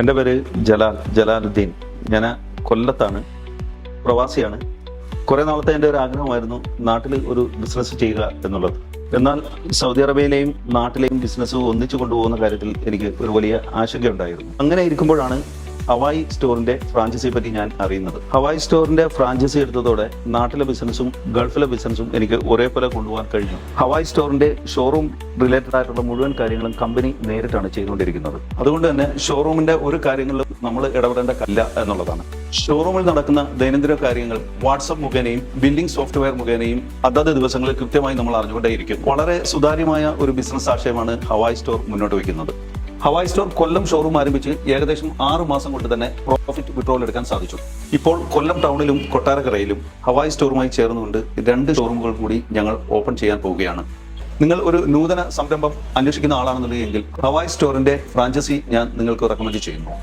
എൻ്റെ പേര് ജലാലുദ്ദീൻ. ഞാൻ കൊല്ലത്താണ്, പ്രവാസിയാണ്. കുറേ നാളത്തെ എൻ്റെ ഒരു ആഗ്രഹമായിരുന്നു നാട്ടിൽ ഒരു ബിസിനസ് ചെയ്യുക എന്നുള്ളത്. എന്നാൽ സൗദി അറേബ്യയിലെയും നാട്ടിലെയും ബിസിനസ് ഒന്നിച്ചു കൊണ്ടുപോകുന്ന കാര്യത്തിൽ എനിക്ക് ഒരു വലിയ ആശങ്കയുണ്ടായിരുന്നു. അങ്ങനെ ഇരിക്കുമ്പോഴാണ് ഹവായി സ്റ്റോറിന്റെ ഫ്രാഞ്ചൈസിയെ പറ്റി ഞാൻ അറിയുന്നത്. ഹവായി സ്റ്റോറിന്റെ ഫ്രാഞ്ചൈസി എടുത്തതോടെ നാട്ടിലെ ബിസിനസ്സും ഗൾഫിലെ ബിസിനസ്സും എനിക്ക് ഒരേപോലെ കൊണ്ടുപോകാൻ കഴിഞ്ഞു. ഹവായി സ്റ്റോറിന്റെ ഷോറൂം റിലേറ്റഡ് ആയിട്ടുള്ള മുഴുവൻ കാര്യങ്ങളും കമ്പനി നേരിട്ടാണ് ചെയ്തുകൊണ്ടിരിക്കുന്നത്. അതുകൊണ്ട് തന്നെ ഷോറൂമിന്റെ ഒരു കാര്യങ്ങളിലും നമ്മൾ ഇടപെടേണ്ടതില്ല എന്നുള്ളതാണ്. ഷോറൂമിൽ നടക്കുന്ന ദൈനംദിന കാര്യങ്ങൾ വാട്സപ്പ് മുഖേനയും ബില്ലിംഗ് സോഫ്റ്റ്വെയർ മുഖേനയും അതത് ദിവസങ്ങളിൽ കൃത്യമായി നമ്മൾ അറിഞ്ഞുകൊണ്ടേയിരിക്കും. വളരെ സുതാര്യമായ ഒരു ബിസിനസ് ആശയമാണ് ഹവായി സ്റ്റോർ മുന്നോട്ട് വയ്ക്കുന്നത്. ഹവായി സ്റ്റോർ കൊല്ലം ഷോറൂം ആരംഭിച്ച് ഏകദേശം 6 മാസം കൊണ്ട് തന്നെ പ്രോഫിറ്റ് വിഡ്രോൾ എടുക്കാൻ സാധിച്ചു. ഇപ്പോൾ കൊല്ലം ടൗണിലും കൊട്ടാരക്കരയിലും ഹവായി സ്റ്റോറുമായി ചേർന്നുകൊണ്ട് 2 ഷോറൂമുകൾ കൂടി ഞങ്ങൾ ഓപ്പൺ ചെയ്യാൻ പോവുകയാണ്. നിങ്ങൾ ഒരു നൂതന സംരംഭം അന്വേഷിക്കുന്ന ആളാണെന്നുണ്ടെങ്കിൽ ഹവായി സ്റ്റോറിന്റെ ഫ്രാഞ്ചൈസി ഞാൻ നിങ്ങൾക്ക് റെക്കമെൻഡ് ചെയ്യുന്നു.